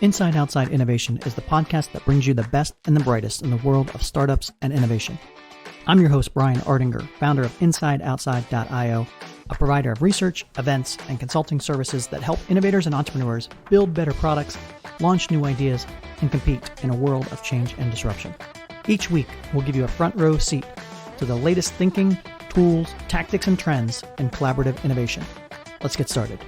Inside Outside Innovation is the podcast that brings you the best and the brightest in the world of startups and innovation. I'm your host, Brian Ardinger, founder of InsideOutside.io, a provider of research, events, and consulting services that help innovators and entrepreneurs build better products, launch new ideas, and compete in a world of change and disruption. Each week, we'll give you a front row seat to the latest thinking, tools, tactics, and trends in collaborative innovation. Let's get started.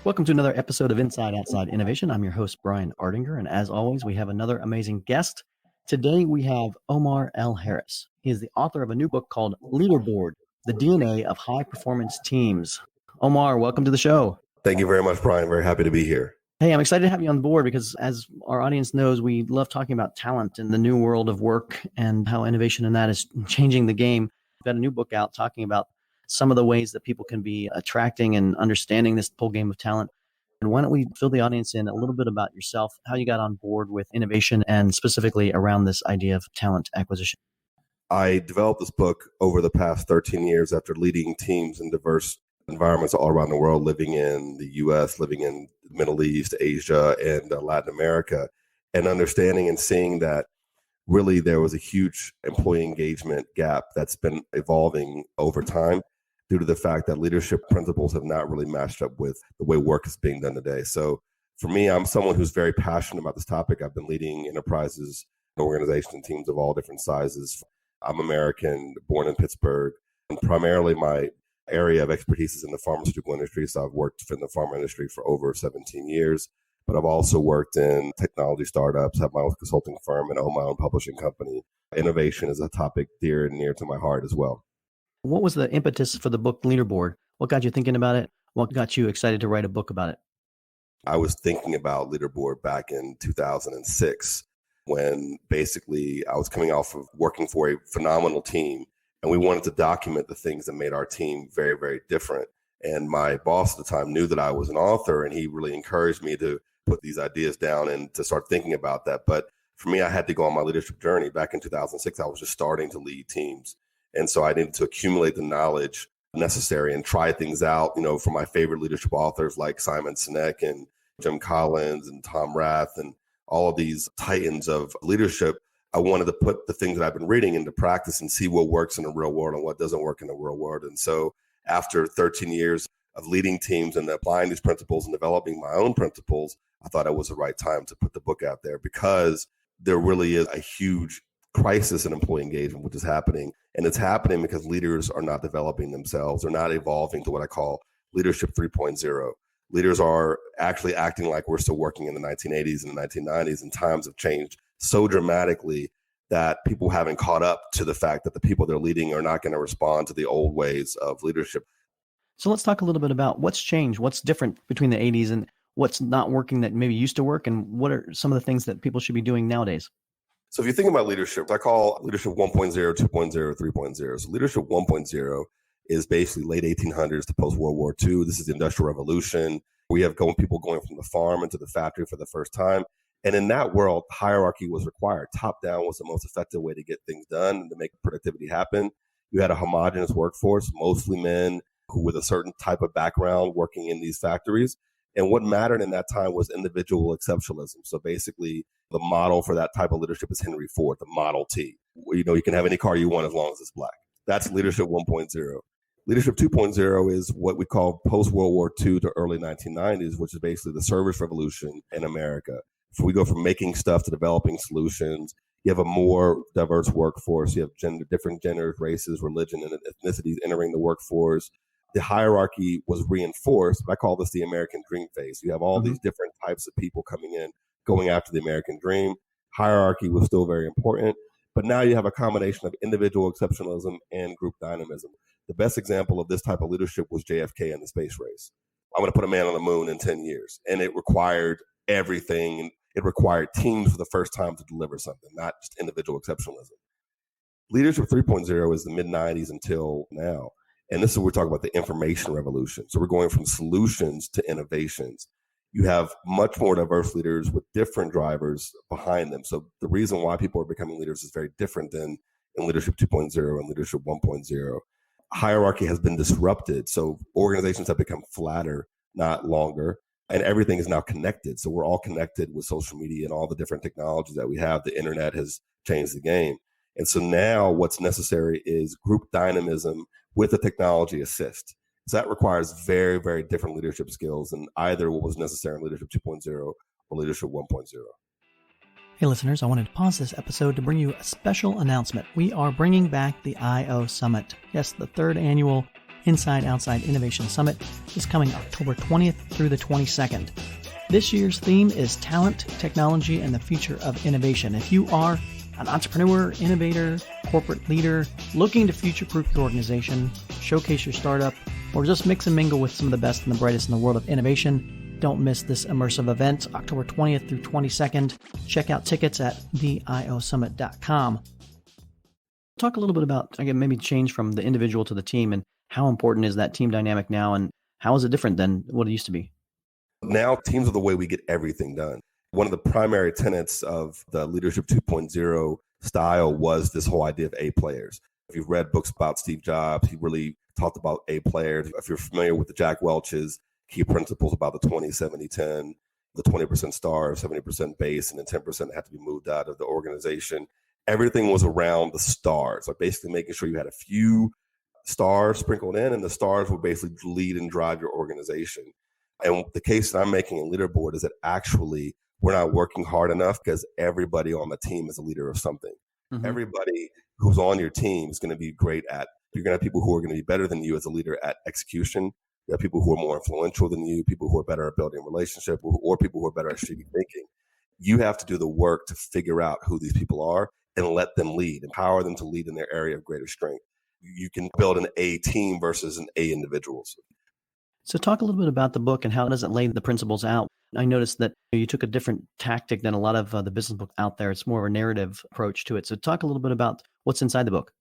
Welcome to another episode of Inside Outside Innovation. I'm your host, Brian Ardinger, and as always, we have another amazing guest. Today, we have Omar L. Harris. He is the author of a new book called Leaderboard, The DNA of High-Performance Teams. Omar, welcome to the show. Thank you very much, Brian. Very happy to be here. Hey, I'm excited to have you on board because as our audience knows, we love talking about talent in the new world of work and how innovation in that is changing the game. We've got a new book out talking about some of the ways that people can be attracting and understanding this whole game of talent. And why don't we fill the audience in a little bit about yourself, how you got on board with innovation and specifically around this idea of talent acquisition. I developed this book over the past 13 years after leading teams in diverse environments all around the world, living in the U.S., living in the Middle East, Asia, and Latin America, and understanding and seeing that really there was a huge employee engagement gap that's been evolving over time due to the fact that leadership principles have not really matched up with the way work is being done today. So for me, I'm someone who's very passionate about this topic. I've been leading enterprises, organizations, and teams of all different sizes. I'm American, born in Pittsburgh, and primarily my area of expertise is in the pharmaceutical industry. So I've worked in the pharma industry for over 17 years, but I've also worked in technology startups, have my own consulting firm, and own my own publishing company. Innovation is a topic dear and near to my heart as well. What was the impetus for the book Leaderboard? What got you thinking about it? What got you excited to write a book about it? I was thinking about Leaderboard back in 2006 when basically I was coming off of working for a phenomenal team, and we wanted to document the things that made our team very, very different. And my boss at the time knew that I was an author, and he really encouraged me to put these ideas down and to start thinking about that. But for me, I had to go on my leadership journey. Back in 2006, I was just starting to lead teams. And so I needed to accumulate the knowledge necessary and try things out, from my favorite leadership authors like Simon Sinek and Jim Collins and Tom Rath and all of these titans of leadership. I wanted to put the things that I've been reading into practice and see what works in the real world and what doesn't work in the real world. And so after 13 years of leading teams and applying these principles and developing my own principles, I thought it was the right time to put the book out there because there really is a huge crisis in employee engagement, which is happening. And it's happening because leaders are not developing themselves. They're not evolving to what I call leadership 3.0. Leaders are actually acting like we're still working in the 1980s and the 1990s, and times have changed so dramatically that people haven't caught up to the fact that the people they're leading are not going to respond to the old ways of leadership. So let's talk a little bit about what's changed, what's different between the 80s and what's not working that maybe used to work, and what are some of the things that people should be doing nowadays? So if you think about leadership, I call leadership 1.0, 2.0, 3.0. So leadership 1.0 is basically late 1800s to post-World War II. This is the Industrial Revolution. We have people going from the farm into the factory for the first time. And in that world, hierarchy was required. Top-down was the most effective way to get things done and to make productivity happen. You had a homogenous workforce, mostly men who with a certain type of background working in these factories. And what mattered in that time was individual exceptionalism. So basically, the model for that type of leadership is Henry Ford, the Model T. You can have any car you want as long as it's black. That's leadership 1.0. Leadership 2.0 is what we call post-World War II to early 1990s, which is basically the service revolution in America. So we go from making stuff to developing solutions. You have a more diverse workforce. You have different genders, races, religion, and ethnicities entering the workforce. The hierarchy was reinforced. I call this the American dream phase. You have all these different types of people coming in, going after the American dream. Hierarchy was still very important, but now you have a combination of individual exceptionalism and group dynamism. The best example of this type of leadership was JFK in the space race. I'm going to put a man on the moon in 10 years. And it required everything. It required teams for the first time to deliver something, not just individual exceptionalism. Leadership 3.0 is the mid-90s until now. And this is what we're talking about, the information revolution. So we're going from solutions to innovations. You have much more diverse leaders with different drivers behind them. So the reason why people are becoming leaders is very different than in leadership 2.0 and leadership 1.0. Hierarchy has been disrupted. So organizations have become flatter, not longer. And everything is now connected. So we're all connected with social media and all the different technologies that we have. The internet has changed the game. And so now what's necessary is group dynamism with a technology assist. So that requires very, very different leadership skills than either what was necessary in Leadership 2.0 or Leadership 1.0. Hey listeners, I wanted to pause this episode to bring you a special announcement. We are bringing back the I/O Summit. Yes, the third annual Inside Outside Innovation Summit is coming October 20th through the 22nd. This year's theme is Talent, Technology, and the Future of Innovation. If you are an entrepreneur, innovator, corporate leader, looking to future-proof your organization, showcase your startup, or just mix and mingle with some of the best and the brightest in the world of innovation, don't miss this immersive event, October 20th through 22nd. Check out tickets at theiosummit.com. Talk a little bit about, again, maybe change from the individual to the team, and how important is that team dynamic now, and how is it different than what it used to be? Now, teams are the way we get everything done. One of the primary tenets of the Leadership 2.0 style was this whole idea of A players. If you've read books about Steve Jobs, he really talked about A players. If you're familiar with the Jack Welch's key principles about the 20-70-10, the 20% star, 70% base, and then 10% had to be moved out of the organization, everything was around the stars, like basically making sure you had a few stars sprinkled in, and the stars will basically lead and drive your organization. And the case that I'm making in Leaderboard is that actually we're not working hard enough because everybody on the team is a leader of something. Mm-hmm. Everybody who's on your team is going to be great at, you're going to have people who are going to be better than you as a leader at execution. You have people who are more influential than you, people who are better at building a relationship, or people who are better at strategic thinking. You have to do the work to figure out who these people are and let them lead, empower them to lead in their area of greater strength. You can build an A team versus an A individuals. So talk a little bit about the book and how does it lay the principles out. I noticed that you took a different tactic than a lot of the business books out there. It's more of a narrative approach to it. So talk a little bit about what's inside the book.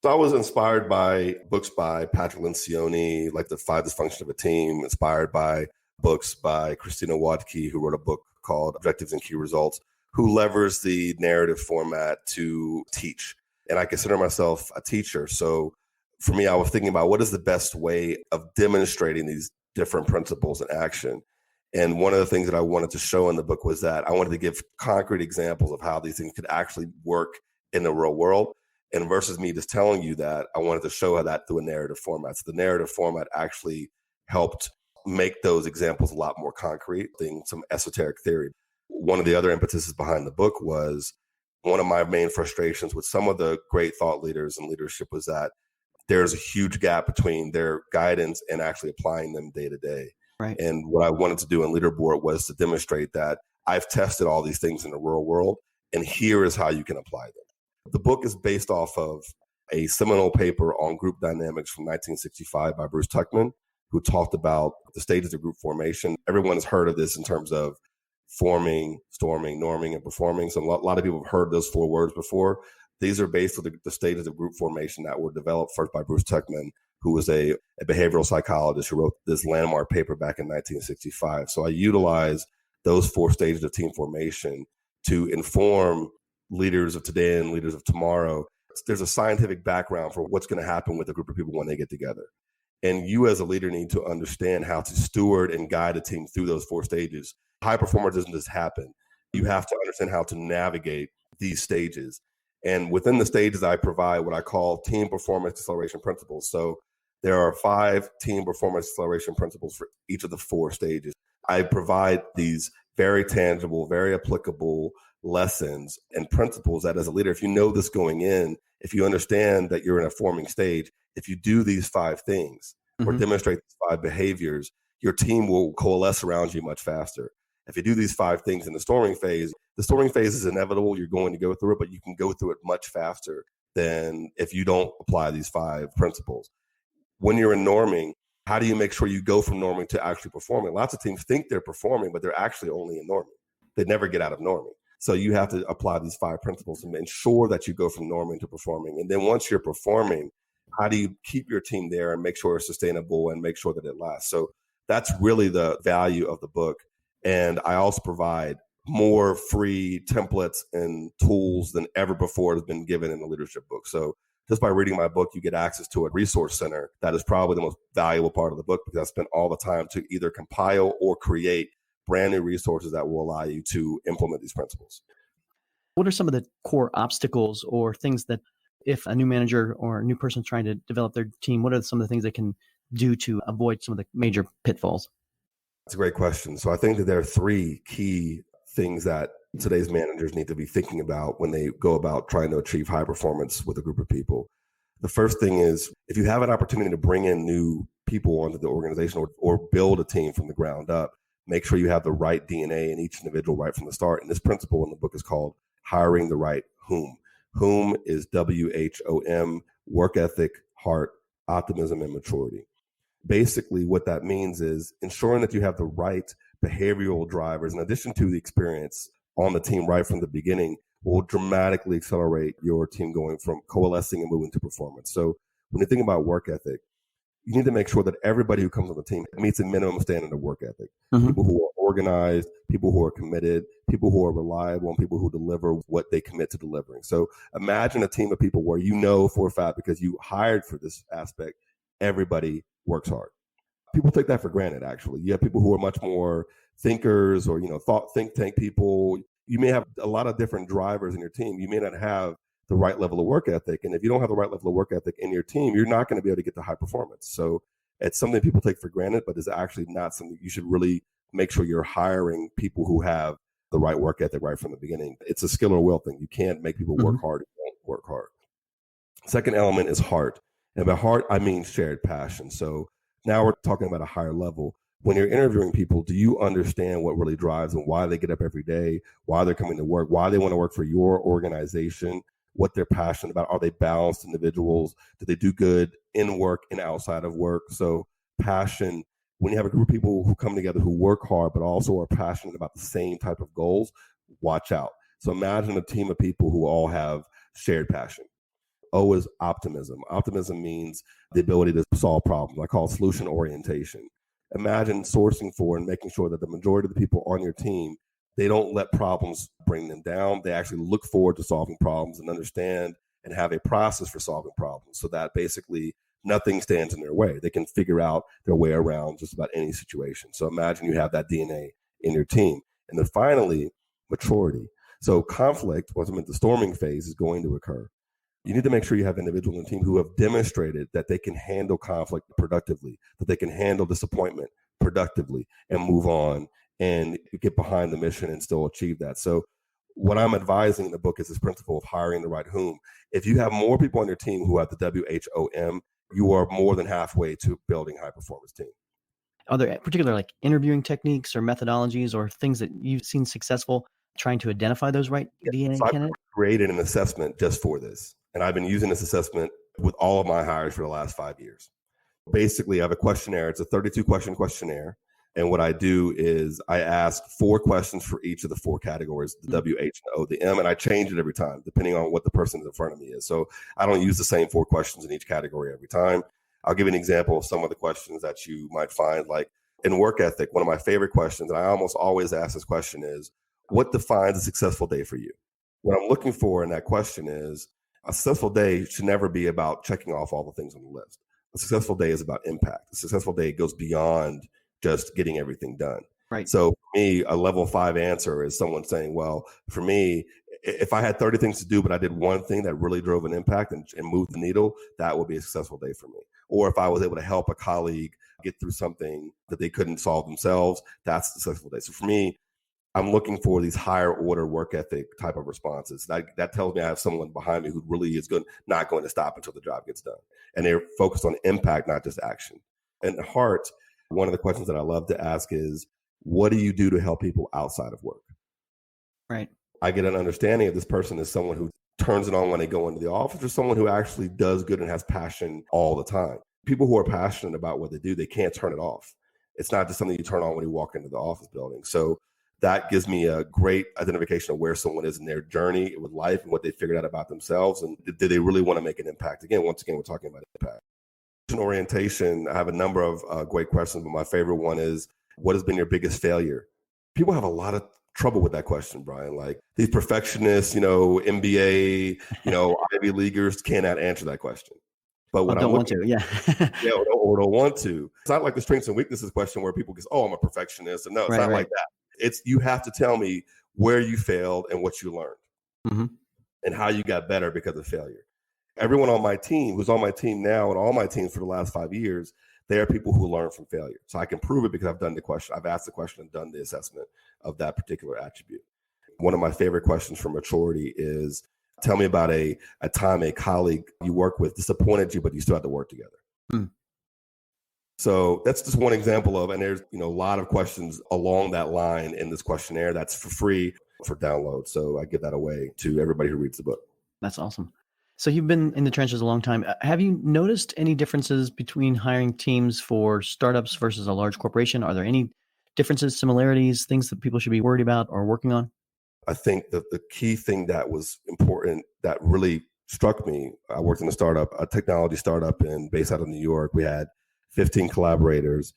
So I was inspired by books by Patrick Lencioni, like The 5 Dysfunctions of a Team, inspired by books by Christina Wadke, who wrote a book called Objectives and Key Results, who levers the narrative format to teach. And I consider myself a teacher. So for me, I was thinking about what is the best way of demonstrating these different principles in action. And one of the things that I wanted to show in the book was that I wanted to give concrete examples of how these things could actually work in the real world. And versus me just telling you that, I wanted to show how that through a narrative format. So the narrative format actually helped make those examples a lot more concrete than some esoteric theory. One of the other impetuses behind the book was one of my main frustrations with some of the great thought leaders and leadership was that there's a huge gap between their guidance and actually applying them day to day. Right. And what I wanted to do in Leaderboard was to demonstrate that I've tested all these things in the real world, and here is how you can apply them. The book is based off of a seminal paper on group dynamics from 1965 by Bruce Tuckman, who talked about the stages of group formation. Everyone has heard of this in terms of forming, storming, norming, and performing. So a lot of people have heard those 4 words before. These are basically the stages of group formation that were developed first by Bruce Tuckman, who was a behavioral psychologist who wrote this landmark paper back in 1965. So I utilize those 4 stages of team formation to inform leaders of today and leaders of tomorrow. There's a scientific background for what's going to happen with a group of people when they get together. And you as a leader need to understand how to steward and guide a team through those 4 stages. High performance doesn't just happen. You have to understand how to navigate these stages. And within the stages, I provide what I call team performance acceleration principles. So there are 5 team performance acceleration principles for each of the 4 stages. I provide these very tangible, very applicable lessons and principles that as a leader, if you know this going in, if you understand that you're in a forming stage, if you do these 5 things or demonstrate these 5 behaviors, your team will coalesce around you much faster. If you do these 5 things in the storming phase is inevitable. You're going to go through it, but you can go through it much faster than if you don't apply these 5 principles. When you're in norming, how do you make sure you go from norming to actually performing? Lots of teams think they're performing, but they're actually only in norming. They never get out of norming. So you have to apply these 5 principles and ensure that you go from norming to performing. And then once you're performing, how do you keep your team there and make sure it's sustainable and make sure that it lasts? So that's really the value of the book. And I also provide more free templates and tools than ever before has been given in the leadership book. So Just by reading my book, you get access to a resource center that is probably the most valuable part of the book, because I spent all the time to either compile or create brand new resources that will allow you to implement these principles. What are some of the core obstacles or things that if a new manager or a new person trying to develop their team, what are some of the things they can do to avoid some of the major pitfalls? That's a great question. So I think that there are three key things that today's managers need to be thinking about when they go about trying to achieve high performance with a group of people. The first thing is, if you have an opportunity to bring in new people onto the organization or build a team from the ground up, make sure you have the right DNA in each individual right from the start. And this principle in the book is called hiring the right whom. Whom is WHOM, work ethic, heart, optimism, and maturity. Basically, what that means is ensuring that you have the right behavioral drivers, in addition to the experience on the team right from the beginning, will dramatically accelerate your team going from coalescing and moving to performance. So when you think about work ethic, you need to make sure that everybody who comes on the team meets a minimum standard of work ethic. Mm-hmm. People who are organized, people who are committed, people who are reliable, and people who deliver what they commit to delivering. So imagine a team of people where you know for a fact, because you hired for this aspect, everybody works hard. People take that for granted, actually. You have people who are much more thinkers or, think tank people. You may have a lot of different drivers in your team. You may not have the right level of work ethic. And if you don't have the right level of work ethic in your team, you're not going to be able to get to high performance. So it's something people take for granted, but it's actually not something you should really make sure you're hiring people who have the right work ethic right from the beginning. It's a skill or will thing. You can't make people work hard if you don't work hard. Second element is heart. And by heart, I mean shared passion. So now we're talking about a higher level. When you're interviewing people, do you understand what really drives them, why they get up every day, why they're coming to work, why they want to work for your organization, what they're passionate about? Are they balanced individuals? Do they do good in work and outside of work? So passion, when you have a group of people who come together who work hard, but also are passionate about the same type of goals, watch out. So imagine a team of people who all have shared passion. O is optimism. Optimism means the ability to solve problems. I call it solution orientation. Imagine sourcing for and making sure that the majority of the people on your team, they don't let problems bring them down. They actually look forward to solving problems and understand and have a process for solving problems so that basically nothing stands in their way. They can figure out their way around just about any situation. So imagine you have that DNA in your team. And then finally, maturity. So conflict, once I'm in the storming phase, is going to occur. You need to make sure you have individuals in the team who have demonstrated that they can handle conflict productively, that they can handle disappointment productively and move on and get behind the mission and still achieve that. So what I'm advising in the book is this principle of hiring the right whom. If you have more people on your team who have the WHOM, you are more than halfway to building a high performance team. Are there particular interviewing techniques or methodologies or things that you've seen successful trying to identify those right DNA candidates? I created an assessment just for this. And I've been using this assessment with all of my hires for the last 5 years. Basically, I have a questionnaire. It's a 32-question questionnaire. And what I do is I ask 4 questions for each of the 4 categories, the W, H, and O, the M, and I change it every time, depending on what the person in front of me is. So I don't use the same 4 questions in each category every time. I'll give you an example of some of the questions that you might find. Like in work ethic, one of my favorite questions, and I almost always ask this question is, what defines a successful day for you? What I'm looking for in that question is, a successful day should never be about checking off all the things on the list. A successful day is about impact. A successful day goes beyond just getting everything done. Right. So for me, a level 5 answer is someone saying, well, for me, if I had 30 things to do, but I did one thing that really drove an impact and moved the needle, that would be a successful day for me. Or if I was able to help a colleague get through something that they couldn't solve themselves, that's a successful day. So for me, I'm looking for these higher order work ethic type of responses. That tells me I have someone behind me who really is not going to stop until the job gets done. And they're focused on impact, not just action. And at heart, one of the questions that I love to ask is, what do you do to help people outside of work? Right. I get an understanding of this person as someone who turns it on when they go into the office, or someone who actually does good and has passion all the time. People who are passionate about what they do, they can't turn it off. It's not just something you turn on when you walk into the office building. So that gives me a great identification of where someone is in their journey with life and what they figured out about themselves. And do they really want to make an impact? Once again, we're talking about impact. Orientation, I have a number of great questions, but my favorite one is, what has been your biggest failure? People have a lot of trouble with that question, Brian. Like these perfectionists, MBA, Ivy Leaguers cannot answer that question. But what don't want to, yeah. Yeah, or don't want to. It's not like the strengths and weaknesses question where people go, oh, I'm a perfectionist. And no, it's not like that. It's you have to tell me where you failed and what you learned and how you got better because of failure. Everyone on my team, who's on my team now and all my teams for the last 5 years, they are people who learn from failure. So I can prove it because I've done the question. I've asked the question and done the assessment of that particular attribute. One of my favorite questions for maturity is, tell me about a time a colleague you work with disappointed you, but you still had to work together. So that's just one example of, and there's a lot of questions along that line in this questionnaire that's for free for download. So I give that away to everybody who reads the book. That's awesome. So you've been in the trenches a long time. Have you noticed any differences between hiring teams for startups versus a large corporation? Are there any differences, similarities, things that people should be worried about or working on? I think that the key thing that was important that really struck me, I worked in a technology startup based out of New York. We had 15 collaborators.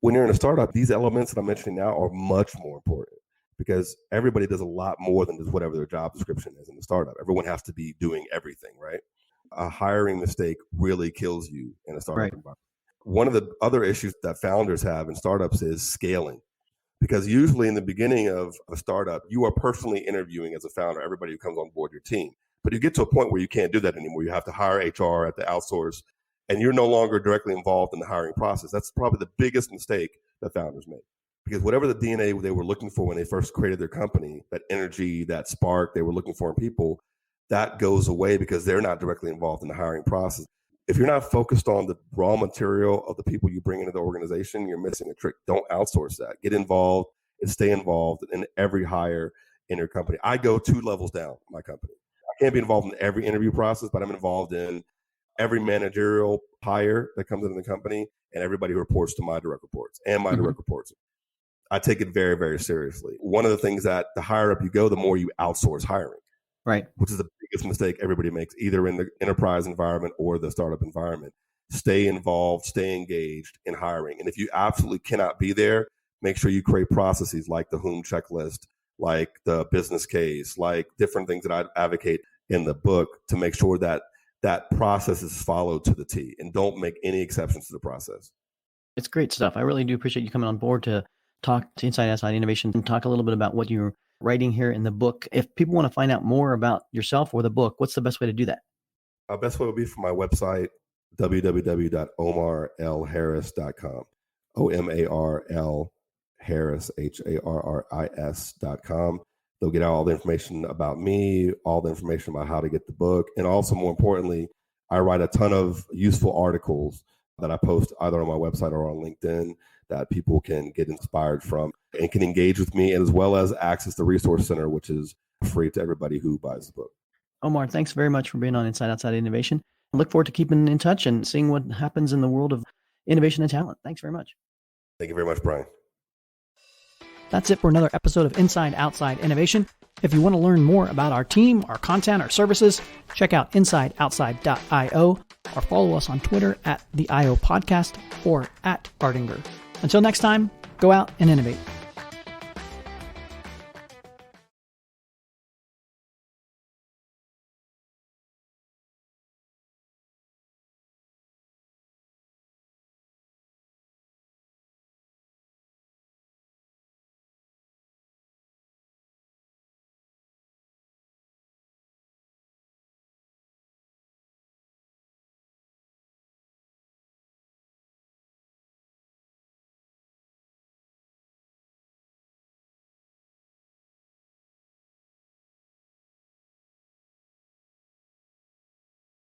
When you're in a startup, these elements that I'm mentioning now are much more important because everybody does a lot more than just whatever their job description is in the startup. Everyone has to be doing everything, right? A hiring mistake really kills you in a startup environment. One of the other issues that founders have in startups is scaling. Because usually in the beginning of a startup, you are personally interviewing as a founder, everybody who comes on board your team. But you get to a point where you can't do that anymore. You have to hire HR at the outsource, and you're no longer directly involved in the hiring process. That's probably the biggest mistake that founders make. Because whatever the DNA they were looking for when they first created their company, that energy, that spark they were looking for in people, that goes away because they're not directly involved in the hiring process. If you're not focused on the raw material of the people you bring into the organization, you're missing a trick. Don't outsource that. Get involved and stay involved in every hire in your company. I go 2 levels down in my company. I can't be involved in every interview process, but I'm involved in every managerial hire that comes into the company and everybody who reports to my direct reports and my direct reports. I take it very, very seriously. One of the things that the higher up you go, the more you outsource hiring. Right. Which is the biggest mistake everybody makes, either in the enterprise environment or the startup environment. Stay involved, stay engaged in hiring. And if you absolutely cannot be there, make sure you create processes like the Whom checklist, like the business case, like different things that I advocate in the book to make sure that that process is followed to the T and don't make any exceptions to the process. It's great stuff. I really do appreciate you coming on board to talk to Inside Outside Innovation and talk a little bit about what you're writing here in the book. If people want to find out more about yourself or the book, what's the best way to do that? Our best way would be from my website, www.omarlharris.com. OMARL Harris, HARRIS.com. They'll get all the information about me, all the information about how to get the book. And also, more importantly, I write a ton of useful articles that I post either on my website or on LinkedIn that people can get inspired from and can engage with me, and as well as access the Resource Center, which is free to everybody who buys the book. Omar, thanks very much for being on Inside Outside Innovation. I look forward to keeping in touch and seeing what happens in the world of innovation and talent. Thanks very much. Thank you very much, Brian. That's it for another episode of Inside Outside Innovation. If you want to learn more about our team, our content, our services, check out InsideOutside.io or follow us on Twitter at the IO Podcast or at Ardinger. Until next time, go out and innovate.